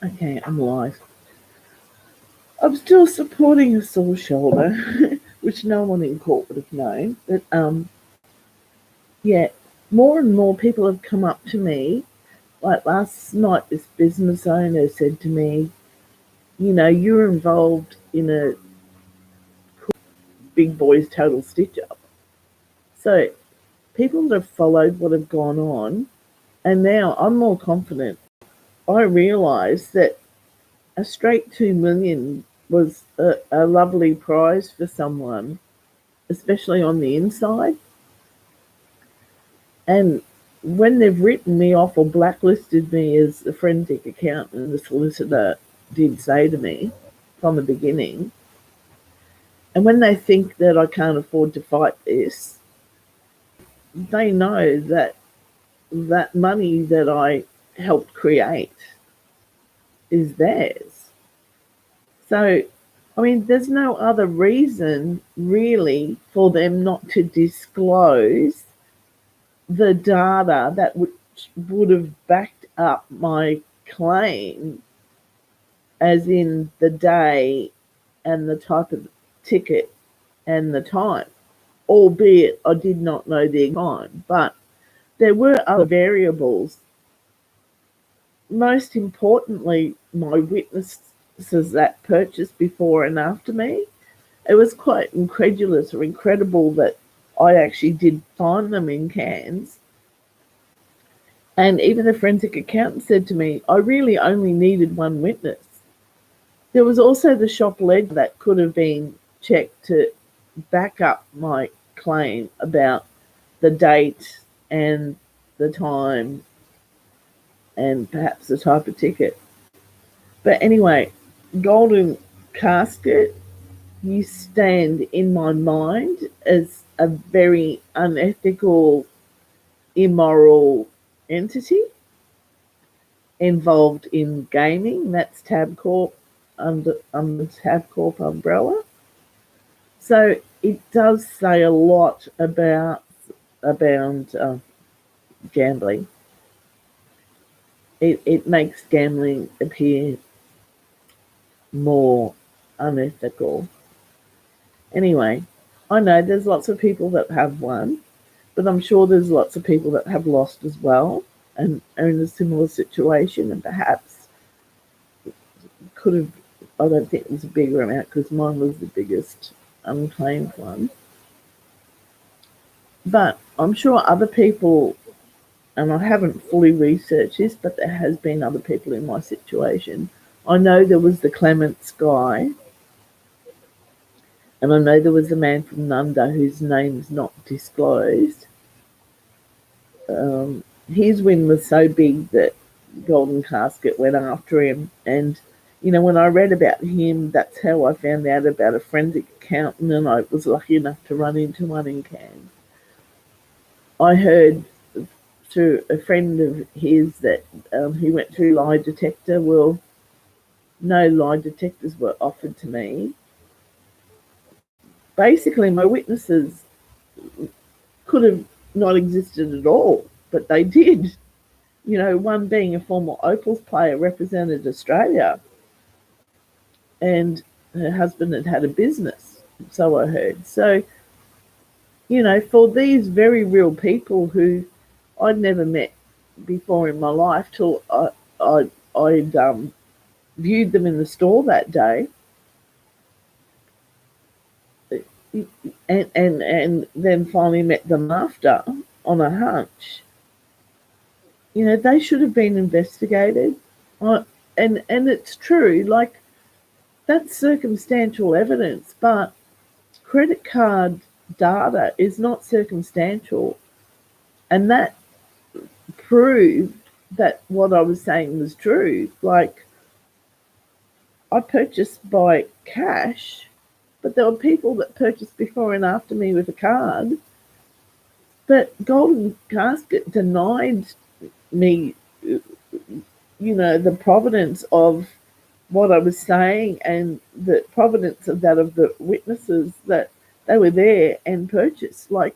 Okay, I'm live. I'm still supporting a sore shoulder, which no one in court would have known. But yeah, more and more people have come up to me. Like last night, this business owner said to me, you're involved in a big boys total stitch up. So people that have followed what have gone on, and now I'm more confident. I realise that a straight 2 million was a lovely prize for someone, especially on the inside. And when they've written me off or blacklisted me as a forensic accountant, the solicitor did say to me from the beginning, and when they think that I can't afford to fight this, they know that that money that I helped create is theirs. So, I mean, there's no other reason really for them not to disclose the data that would have backed up my claim, as in the day and the type of ticket and the time, albeit I did not know the time. But there were other variables. Most importantly, my witnesses that purchased before and after me. It was quite incredulous or incredible that I actually did find them in cans. And even the forensic accountant said to me, I really only needed one witness. There was also the shop ledger that could have been checked to back up my claim about the date and the time and perhaps the type of ticket. But anyway, golden casket, you stand in my mind as a very unethical, immoral entity involved in gaming. That's Tabcorp, under Tabcorp umbrella. So it does say a lot about gambling. It makes gambling appear more unethical. Anyway, I know there's lots of people that have won, but I'm sure there's lots of people that have lost as well and are in a similar situation and perhaps could have. I don't think it was a bigger amount because mine was the biggest unclaimed one. But I'm sure other people, and I haven't fully researched this, but there has been other people in my situation. I know there was the Clements guy, and I know there was a man from Nunda whose name's not disclosed. His win was so big that Golden Casket went after him. And, when I read about him, that's how I found out about a forensic accountant, and I was lucky enough to run into one in Cairns. I heard through a friend of his that he went through lie detector. Well, no lie detectors were offered to me. Basically, my witnesses could have not existed at all, but they did. One being a former Opals player represented Australia, and her husband had had a business, so I heard. So, for these very real people who I'd never met before in my life till I'd viewed them in the store that day, and then finally met them after on a hunch. They should have been investigated. And it's true, like, that's circumstantial evidence, but credit card data is not circumstantial. And that proved that what I was saying was true. Like, I purchased by cash, but there were people that purchased before and after me with a card. But Golden Casket denied me, the provenance of what I was saying and the provenance of that of the witnesses that they were there and purchased. Like,